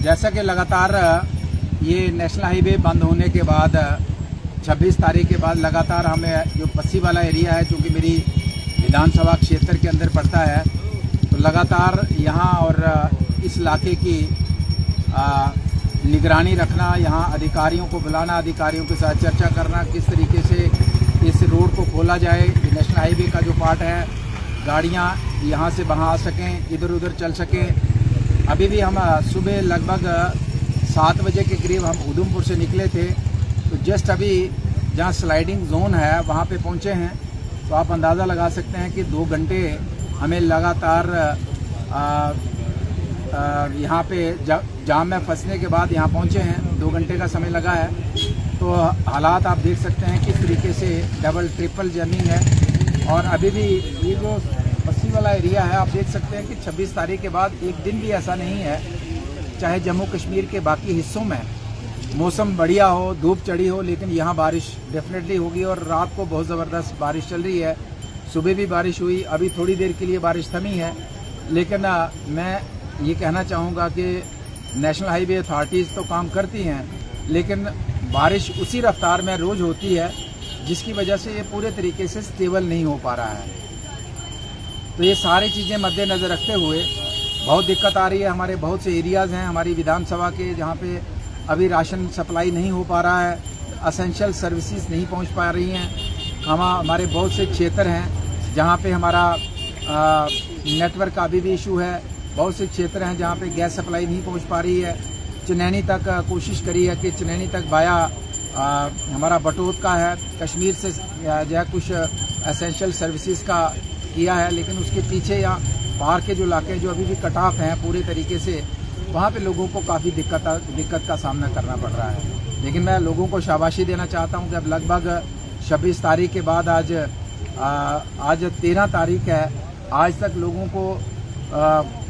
जैसा कि लगातार ये नेशनल हाईवे बंद होने के बाद 26 तारीख के बाद लगातार हमें जो बस्सी वाला एरिया है, जो कि मेरी विधानसभा क्षेत्र के अंदर पड़ता है, तो लगातार यहाँ और इस इलाके की निगरानी रखना, यहाँ अधिकारियों को बुलाना, अधिकारियों के साथ चर्चा करना, किस तरीके से इस रोड को खोला जाए। नेशनल हाईवे का जो पार्ट है, गाड़ियाँ यहाँ से वहाँ आ सकें, इधर उधर चल सकें। अभी भी हम सुबह लगभग 7 बजे के करीब हम उधमपुर से निकले थे, तो जस्ट अभी जहाँ स्लाइडिंग जोन है वहाँ पे पहुँचे हैं। तो आप अंदाज़ा लगा सकते हैं कि 2 घंटे हमें लगातार यहाँ पे जाम में फंसने के बाद यहाँ पहुँचे हैं। 2 घंटे का समय लगा है। तो हालात आप देख सकते हैं किस तरीके से डबल ट्रिपल जर्निंग है। और अभी भी ये जो बस्सी वाला एरिया है, आप देख सकते हैं कि 26 तारीख के बाद एक दिन भी ऐसा नहीं है, चाहे जम्मू कश्मीर के बाकी हिस्सों में मौसम बढ़िया हो, धूप चढ़ी हो, लेकिन यहाँ बारिश डेफिनेटली होगी। और रात को बहुत ज़बरदस्त बारिश चल रही है, सुबह भी बारिश हुई, अभी थोड़ी देर के लिए बारिश थमी है। लेकिन मैं ये कहना चाहूँगा कि नेशनल हाईवे अथॉरिटीज़ तो काम करती हैं, लेकिन बारिश उसी रफ्तार में रोज़ होती है, जिसकी वजह से ये पूरे तरीके से स्टेबल नहीं हो पा रहा है। तो ये सारी चीज़ें मद्देनज़र रखते हुए बहुत दिक्कत आ रही है। हमारे बहुत से एरियाज़ हैं हमारी विधानसभा के, जहाँ पे अभी राशन सप्लाई नहीं हो पा रहा है, असेंशियल सर्विसेज नहीं पहुँच पा रही हैं। हमारे बहुत से क्षेत्र हैं जहाँ पे हमारा नेटवर्क का अभी भी इशू है। बहुत से क्षेत्र हैं जहाँ पे गैस सप्लाई नहीं पहुँच पा रही है। चनैनी तक कोशिश करी है कि चनैनी तक वाया हमारा बटोत का है, कश्मीर से जो है कुछ एसेंशियल सर्विसेज का किया है, लेकिन उसके पीछे या बाहर के जो इलाके जो अभी भी कट ऑफ हैं पूरे तरीके से, वहाँ पे लोगों को काफ़ी दिक्कत का सामना करना पड़ रहा है। लेकिन मैं लोगों को शाबाशी देना चाहता हूँ कि अब लगभग 26 तारीख के बाद आज 13 तारीख है, आज तक लोगों को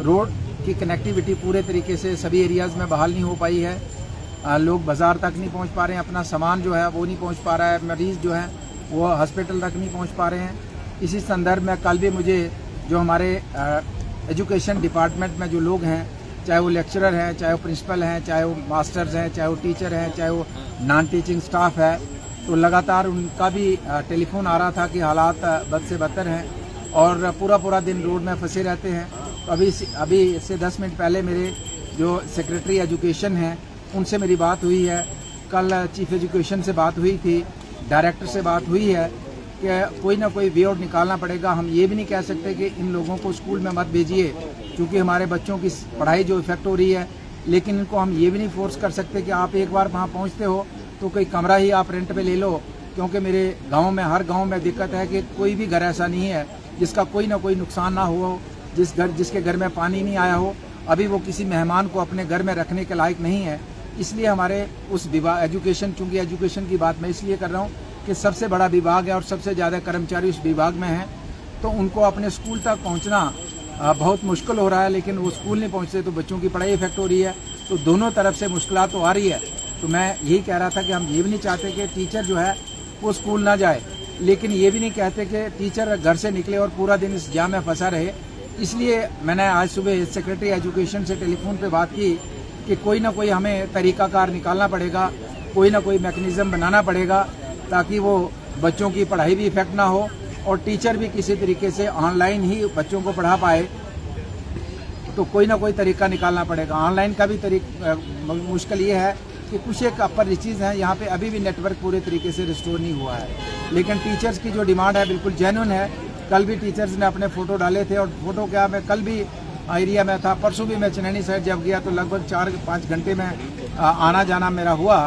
रोड की कनेक्टिविटी पूरे तरीके से सभी एरियाज़ में बहाल नहीं हो पाई है। लोग बाज़ार तक नहीं पहुंच पा रहे हैं, अपना सामान जो है वो नहीं पहुंच पा रहा है, मरीज़ जो हैं वो हॉस्पिटल तक नहीं पहुंच पा रहे हैं। इसी संदर्भ में कल भी मुझे जो हमारे एजुकेशन डिपार्टमेंट में जो लोग हैं, चाहे वो लेक्चरर हैं, चाहे वो प्रिंसिपल हैं, चाहे वो मास्टर्स हैं, चाहे वो टीचर हैं, चाहे वो नॉन टीचिंग स्टाफ है, तो लगातार उनका भी टेलीफोन आ रहा था कि हालात बद से बदतर हैं और पूरा दिन रोड में फंसे रहते हैं। तो अभी इससे 10 मिनट पहले मेरे जो सेक्रेटरी एजुकेशन हैं उनसे मेरी बात हुई है, कल चीफ एजुकेशन से बात हुई थी, डायरेक्टर से बात हुई है कि कोई ना कोई वे आउट निकालना पड़ेगा। हम ये भी नहीं कह सकते कि इन लोगों को स्कूल में मत भेजिए, क्योंकि हमारे बच्चों की पढ़ाई जो इफेक्ट हो रही है, लेकिन इनको हम ये भी नहीं फोर्स कर सकते कि आप एक बार वहाँ पहुँचते हो तो कोई कमरा ही आप रेंट पे ले लो, क्योंकि मेरे गाँव में हर गाँव में दिक्कत है कि कोई भी घर ऐसा नहीं है जिसका कोई ना कोई नुकसान ना हुआ हो, जिसके घर में पानी नहीं आया हो, अभी वो किसी मेहमान को अपने घर में रखने के लायक नहीं है। इसलिए हमारे उस विभाग एजुकेशन, चूँकि एजुकेशन की बात मैं इसलिए कर रहा हूँ कि सबसे बड़ा विभाग है और सबसे ज़्यादा कर्मचारी उस विभाग में हैं, तो उनको अपने स्कूल तक पहुँचना बहुत मुश्किल हो रहा है। लेकिन वो स्कूल नहीं पहुँचते तो बच्चों की पढ़ाई इफेक्ट हो रही है। तो दोनों तरफ से मुश्किल तो आ रही है। तो मैं यही कह रहा था कि हम ये भी नहीं चाहते कि टीचर जो है वो स्कूल ना जाए, लेकिन ये भी नहीं कहते कि टीचर घर से निकले और पूरा दिन इस जाम में फंसा रहे। इसलिए मैंने आज सुबह सेक्रेटरी एजुकेशन से टेलीफोन पे बात की कि कोई ना कोई हमें तरीकाकार निकालना पड़ेगा, कोई ना कोई मैकेनिज़्म बनाना पड़ेगा, ताकि वो बच्चों की पढ़ाई भी इफेक्ट ना हो और टीचर भी किसी तरीके से ऑनलाइन ही बच्चों को पढ़ा पाए। तो कोई ना कोई तरीका निकालना पड़ेगा। ऑनलाइन का भी मुश्किल ये है कि कुछ एक अपर चीज़ है, यहाँ पे अभी भी नेटवर्क पूरे तरीके से रिस्टोर नहीं हुआ है। लेकिन टीचर्स की जो डिमांड है बिल्कुल जेन्युइन है। कल भी टीचर्स ने अपने फ़ोटो डाले थे, और फोटो क्या, मैं कल भी एरिया में था, परसों भी मैं चनैनी साइड जब गया तो लगभग 4-5 घंटे में आना जाना मेरा हुआ।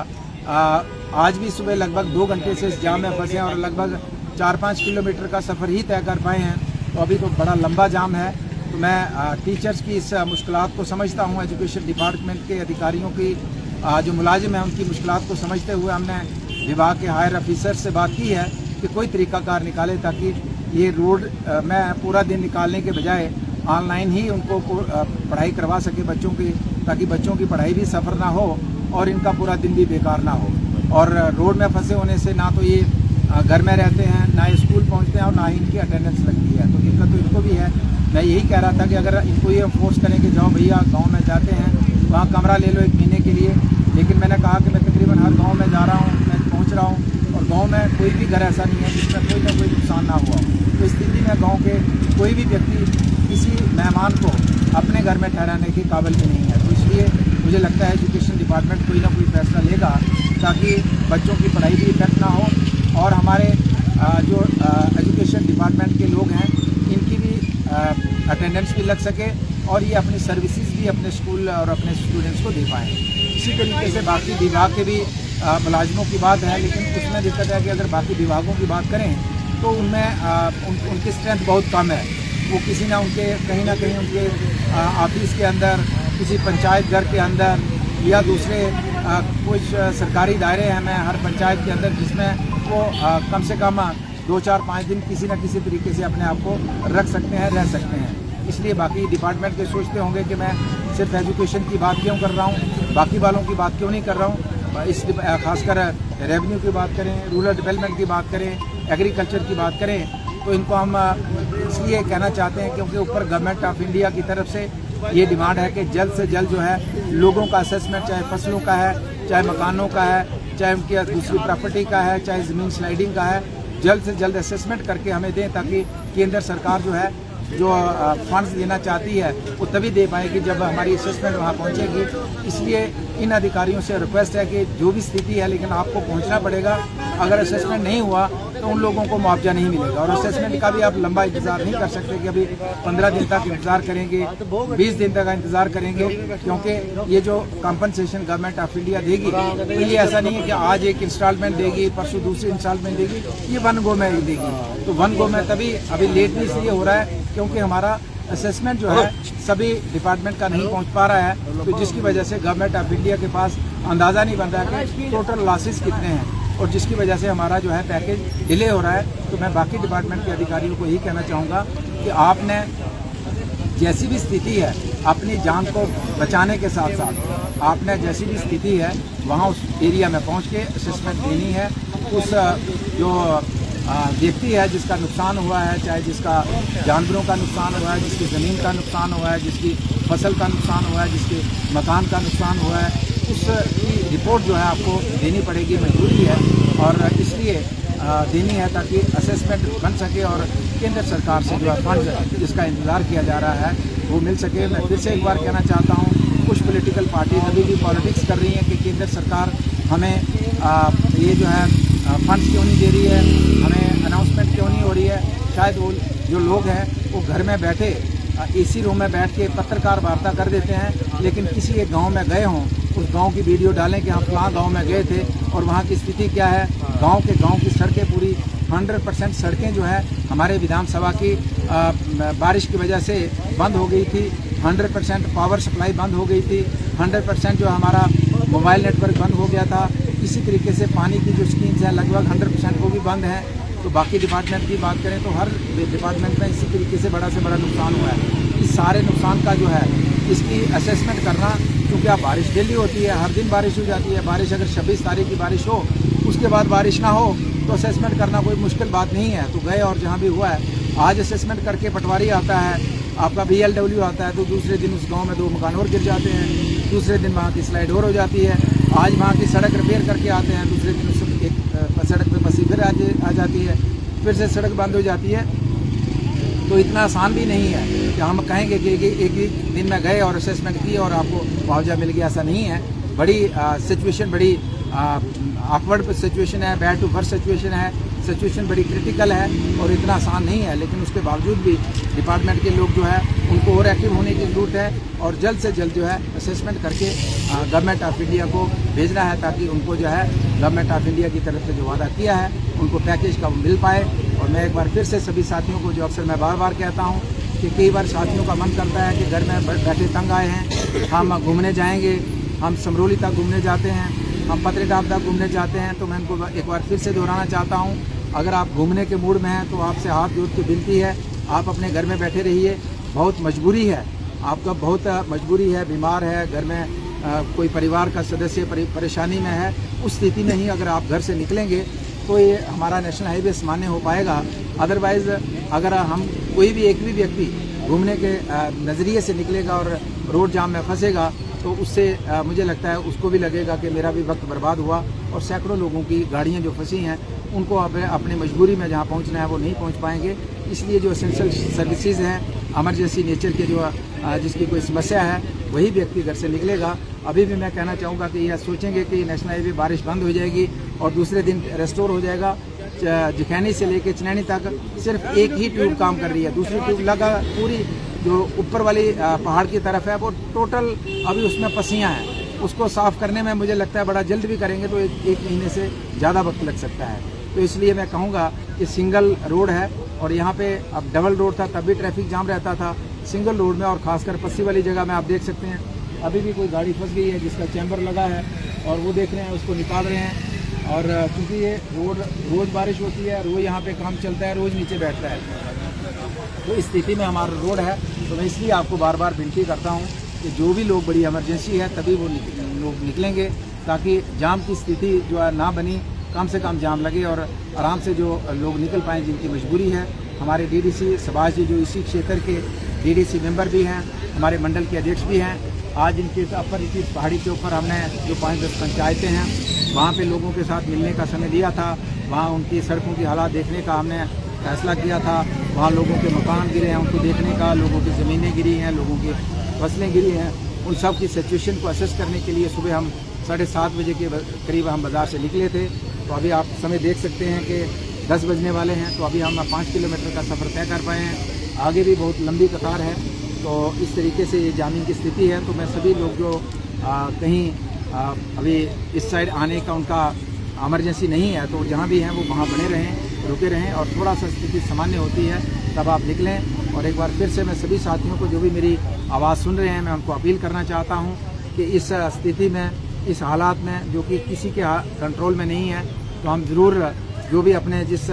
आज भी सुबह लगभग 2 घंटे से इस जाम में फंसे हैं और लगभग 4-5 किलोमीटर का सफ़र ही तय कर पाए हैं। तो अभी तो बड़ा लंबा जाम है। तो मैं टीचर्स की इस मुश्किलात को समझता हूँ, एजुकेशन डिपार्टमेंट के अधिकारियों की जो मुलाजिम हैं उनकी मुश्किलात को समझते हुए हमने विभाग के हायर ऑफिसर से बात की है कि कोई तरीकाकार निकाले ताकि ये रोड में पूरा दिन निकालने के बजाय ऑनलाइन ही उनको पढ़ाई करवा सके बच्चों की, ताकि बच्चों की पढ़ाई भी सफ़र ना हो और इनका पूरा दिन भी बेकार ना हो। और रोड में फंसे होने से ना तो ये घर में रहते हैं, ना स्कूल पहुंचते हैं और ना ही इनकी अटेंडेंस लगती है। तो दिक्कत तो इनको भी है। मैं यही कह रहा था कि अगर इनको ये फोर्स करें कि जाओ भैया गांव में जाते हैं वहाँ कमरा ले लो 1 महीने के लिए। लेकिन मैंने कहा कि मैं तकरीबन हर गांव में जा रहा हूँ, मैं पहुँच रहा हूँ और गांव में कोई भी घर ऐसा नहीं है जिसमें कोई ना कोई नुकसान ना हुआ। तो इस स्थिति में गांव के कोई भी व्यक्ति किसी मेहमान को अपने घर में ठहराने के काबिल भी नहीं है। तो इसलिए मुझे लगता है एजुकेशन डिपार्टमेंट कोई ना कोई फैसला लेगा ताकि बच्चों की पढ़ाई भी इफेक्ट ना हो और हमारे जो एजुकेशन डिपार्टमेंट के लोग हैं इनकी भी अटेंडेंस भी लग सके और ये अपनी सर्विसेज भी अपने स्कूल और अपने स्टूडेंट्स को दे पाएँ। इसी तरीके से बाकी विभाग के भी मुलाजिमों की बात है, लेकिन उसमें दिक्कत है कि अगर बाकी विभागों की बात करें तो उनमें उनकी स्ट्रेंथ बहुत कम है। वो किसी ना उनके कहीं ना कहीं उनके ऑफिस के अंदर, किसी पंचायत घर के अंदर या दूसरे कुछ सरकारी दायरे हैं मैं हर पंचायत के अंदर जिसमें वो कम से कम 2, 4, 5 दिन किसी न किसी तरीके से अपने आप को रख सकते हैं, रह सकते हैं। इसलिए बाकी डिपार्टमेंट के सोचते होंगे कि मैं सिर्फ एजुकेशन की बात क्यों कर रहा हूँ, बाकी वालों की बात क्यों नहीं कर रहा हूँ। इस खासकर रेवेन्यू की बात करें, रूरल डेवलपमेंट की बात करें, एग्रीकल्चर की बात करें, तो इनको हम इसलिए कहना चाहते हैं क्योंकि ऊपर गवर्नमेंट ऑफ इंडिया की तरफ से ये डिमांड है कि जल्द से जल्द जो है लोगों का असेसमेंट, चाहे फसलों का है, चाहे मकानों का है, चाहे उनकी दूसरी प्रॉपर्टी का है, चाहे ज़मीन स्लाइडिंग का है, जल्द से जल्द असेसमेंट करके हमें दें ताकि केंद्र सरकार जो है जो फंड्स देना चाहती है वो तभी दे पाएगी जब हमारी असेसमेंट वहाँ पहुँचेगी। इसलिए इन अधिकारियों से रिक्वेस्ट है कि जो भी स्थिति है लेकिन आपको पहुँचना पड़ेगा। अगर असेसमेंट नहीं हुआ तो उन लोगों को मुआवजा नहीं मिलेगा और असेसमेंट का भी आप लंबा इंतज़ार नहीं कर सकते कि अभी 15 दिन तक इंतज़ार करेंगे, 20 दिन तक इंतज़ार करेंगे, क्योंकि ये जो कंपनसेशन गवर्नमेंट ऑफ इंडिया देगी तो ये ऐसा नहीं है कि आज एक इंस्टॉलमेंट देगी, परसों दूसरी इंस्टॉलमेंट देगी, ये वन गो में देगी। तो वन गो में तभी अभी लेट भी इसलिए हो रहा है क्योंकि हमारा असेसमेंट जो है सभी डिपार्टमेंट का नहीं पहुंच पा रहा है, तो जिसकी वजह से गवर्नमेंट ऑफ इंडिया के पास अंदाज़ा नहीं बन रहा है कि टोटल लॉसेस कितने हैं और जिसकी वजह से हमारा जो है पैकेज डिले हो रहा है। तो मैं बाकी डिपार्टमेंट के अधिकारियों को यही कहना चाहूँगा कि आपने जैसी भी स्थिति है अपनी जान को बचाने के साथ साथ आपने जैसी भी स्थिति है वहाँ उस एरिया में पहुँच के असेसमेंट देनी है। उस जो व्यक्ति है जिसका नुकसान हुआ है, चाहे जिसका जानवरों का नुकसान हुआ है, जिसकी ज़मीन का नुकसान हुआ है, जिसकी फसल का नुकसान हुआ है, जिसके मकान का नुकसान हुआ है, उसकी रिपोर्ट जो है आपको देनी पड़ेगी, मजबूरी है और इसलिए देनी है ताकि असेसमेंट बन सके और केंद्र सरकार से जो है फंड जिसका इंतज़ार किया जा रहा है वो मिल सके। मैं फिर से एक बार कहना चाहता हूँ, कुछ पॉलिटिकल पार्टीज अभी भी पॉलिटिक्स कर रही हैं कि केंद्र सरकार हमें ये जो है फंड्स क्यों नहीं दे रही है, हमें अनाउंसमेंट क्यों नहीं हो रही है। शायद वो जो लोग हैं वो घर में बैठे एसी रूम में बैठ के पत्रकार वार्ता कर देते हैं, लेकिन किसी एक गांव में गए हों उस गांव की वीडियो डालें कि हम फलां गांव में गए थे और वहां की स्थिति क्या है। गांव की सड़कें पूरी 100% सड़कें जो है हमारे विधानसभा की बारिश की वजह से बंद हो गई थी, 100% पावर सप्लाई बंद हो गई थी, 100% जो हमारा मोबाइल नेटवर्क बंद हो गया था। इसी तरीके से पानी की जो स्कीम्स हैं लगभग 100% वो भी बंद हैं। तो बाकी डिपार्टमेंट की बात करें तो हर डिपार्टमेंट में इसी तरीके से बड़ा नुकसान हुआ है। इस सारे नुकसान का जो है इसकी असेसमेंट करना, क्योंकि अब बारिश डेली होती है, हर दिन बारिश हो जाती है। बारिश अगर 26 तारीख की बारिश हो उसके बाद बारिश ना हो तो असेसमेंट करना कोई मुश्किल बात नहीं है। तो गए और जहाँ भी हुआ है आज असेसमेंट करके पटवारी आता है, आपका BLW आता है, तो दूसरे दिन उस गाँव में 2 मकान और गिर जाते हैं, दूसरे दिन वहाँ की स्लाइड और हो जाती है। आज वहाँ की सड़क रिपेयर करके आते हैं, दूसरे दिन उस एक सड़क पे बसी फिर आ जाती है, फिर से सड़क बंद हो जाती है। तो इतना आसान भी नहीं है कि हम कहेंगे कि एक ही दिन में गए और असेसमेंट की और आपको मुआवजा मिल गया, ऐसा नहीं है। बड़ी सिचुएशन बड़ी ऑकवर्ड सिचुएशन है, बैड टू वर्स्ट सिचुएशन है, सिचुएशन बड़ी क्रिटिकल है और इतना आसान नहीं है। लेकिन उसके बावजूद भी डिपार्टमेंट के लोग जो है उनको और एक्टिव होने की ज़रूरत है और जल्द से जल्द जो है असेसमेंट करके गवर्नमेंट ऑफ इंडिया को भेजना है ताकि उनको जो है गवर्नमेंट ऑफ इंडिया की तरफ से जो वादा किया है उनको पैकेज का मिल पाए। और मैं एक बार फिर से सभी साथियों को, जो अक्सर मैं बार बार कहता हूँ कि कई बार साथियों का मन करता है कि घर में बैठे तंग आए हैं, हम घूमने जाएंगे, हम समरोली तक घूमने जाते हैं, हम पत्नीटॉप तक घूमने जाते हैं। तो मैं उनको एक बार फिर से दोहराना चाहता हूँ, अगर आप घूमने के मूड में हैं तो आपसे हाथ जोड़ के विनती है, आप अपने घर में बैठे रहिए। बहुत मजबूरी है, आपका बहुत मजबूरी है, बीमार है, घर में कोई परिवार का सदस्य परेशानी में है, उस स्थिति में ही अगर आप घर से निकलेंगे तो ये हमारा नेशनल हाईवे मान्य हो पाएगा। अदरवाइज़ अगर हम कोई भी एक भी व्यक्ति घूमने के नज़रिए से निकलेगा और रोड जाम में फंसेगा तो उससे मुझे लगता है उसको भी लगेगा कि मेरा भी वक्त बर्बाद हुआ और सैकड़ों लोगों की गाड़ियाँ जो फंसी हैं उनको अब अपने मजबूरी में जहाँ पहुँचना है वो नहीं पहुँच पाएंगे। इसलिए जो एसेंशियल सर्विसेज हैं, इमरजेंसी नेचर के जो जिसकी कोई समस्या है वही व्यक्ति घर से निकलेगा। अभी भी मैं कहना चाहूँगा कि यह सोचेंगे कि नेशनल हाईवे बारिश बंद हो जाएगी और दूसरे दिन रेस्टोर हो जाएगा। जखैनी से लेकर चनैनी तक सिर्फ एक ही ट्यूब काम कर रही है, दूसरी ट्यूब लगा पूरी जो ऊपर वाली पहाड़ की तरफ है वो टोटल अभी उसमें पसियाँ हैं। उसको साफ़ करने में मुझे लगता है बड़ा जल्द भी करेंगे तो एक महीने से ज़्यादा वक्त लग सकता है। तो इसलिए मैं कहूँगा कि सिंगल रोड है और यहाँ पे अब डबल रोड था तब भी ट्रैफिक जाम रहता था। सिंगल रोड में और ख़ासकर पस्सी वाली जगह में आप देख सकते हैं अभी भी कोई गाड़ी फंस गई है जिसका चैम्बर लगा है और वो देख रहे हैं, उसको निकाल रहे हैं। और क्योंकि ये रोज़ बारिश होती है, रोज़ यहाँ पे काम चलता है, रोज़ नीचे बैठता है, तो इस स्थिति में हमारा रोड है। तो मैं इसलिए आपको बार बार विनती करता हूँ कि जो भी लोग बड़ी इमरजेंसी है तभी वो लोग निकलेंगे, ताकि जाम की स्थिति जो है ना बनी, कम से कम जाम लगे और आराम से जो लोग निकल पाएँ जिनकी मजबूरी है। हमारे डीडीसी सुभाष जी जो इसी क्षेत्र के डीडीसी मेंबर भी हैं, हमारे मंडल के अध्यक्ष भी हैं, आज इनके अपर इस पहाड़ी के ऊपर हमने जो 5-10 पंचायतें हैं वहाँ पे लोगों के साथ मिलने का समय दिया था। वहाँ उनकी सड़कों की हालात देखने का हमने फैसला किया था। वहाँ लोगों के मकान गिरे हैं उनको देखने का, लोगों की ज़मीनें गिरी हैं, लोगों की फसलें गिरी हैं, उन सब की सिचुएशन को असेस करने के लिए सुबह हम 7:30 बजे के करीब हम बाज़ार से निकले थे। तो अभी आप समय देख सकते हैं कि 10 बजने वाले हैं। तो अभी हम 5 किलोमीटर का सफ़र तय कर पाए हैं, आगे भी बहुत लंबी कतार है। तो इस तरीके से ये जामिंग की स्थिति है। तो मैं सभी लोग जो कहीं अभी इस साइड आने का उनका इमरजेंसी नहीं है तो जहाँ भी हैं वो वहाँ बने रहें, रुके रहें और थोड़ा सा स्थिति सामान्य होती है तब आप निकलें। और एक बार फिर से मैं सभी साथियों को जो भी मेरी आवाज़ सुन रहे हैं मैं उनको अपील करना चाहता हूँ कि इस स्थिति में, इस हालात में जो कि किसी के कंट्रोल में नहीं है, तो हम ज़रूर जो भी अपने जिस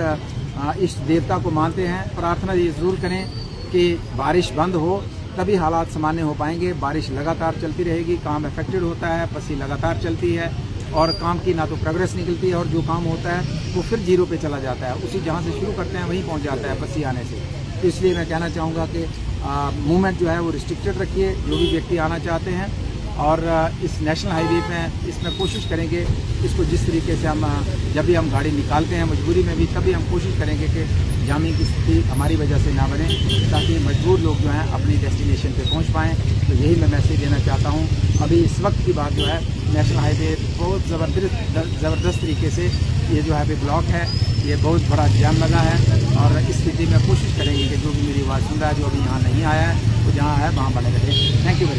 इष्ट देवता को मानते हैं प्रार्थना ये ज़रूर करें कि बारिश बंद हो, तभी हालात सामान्य हो पाएंगे। बारिश लगातार चलती रहेगी, काम अफेक्टेड होता है, पसी लगातार चलती है और काम की ना तो प्रोग्रेस निकलती है और जो काम होता है वो फिर जीरो पे चला जाता है, उसी जहाँ से शुरू करते हैं वहीं पहुँच जाता है पसी आने से। तो इसलिए मैं कहना चाहूँगा कि मूवमेंट जो है वो रिस्ट्रिक्टेड रखिए, जो भी व्यक्ति आना चाहते हैं, और इस नेशनल हाईवे में इसमें कोशिश करेंगे इसको जिस तरीके से हम जब भी हम गाड़ी निकालते हैं मजबूरी में भी तभी हम कोशिश करेंगे कि जामिंग की स्थिति हमारी वजह से ना बने, ताकि मजबूर लोग जो हैं अपनी डेस्टिनेशन पे पहुंच पाएँ। तो यही मैं मैसेज देना चाहता हूं। अभी इस वक्त की बात जो है नेशनल हाईवे बहुत ज़बरदस्त तरीके से ये जो हाईवे ब्लॉक है, ये बहुत बड़ा जाम लगा है और इस स्थिति में कोशिश करेंगे कि जो भी मेरी आवाज़ सुन रहा है जो अभी यहाँ नहीं आया है वो जहाँ है वहाँ बने रहे। Thank you very much.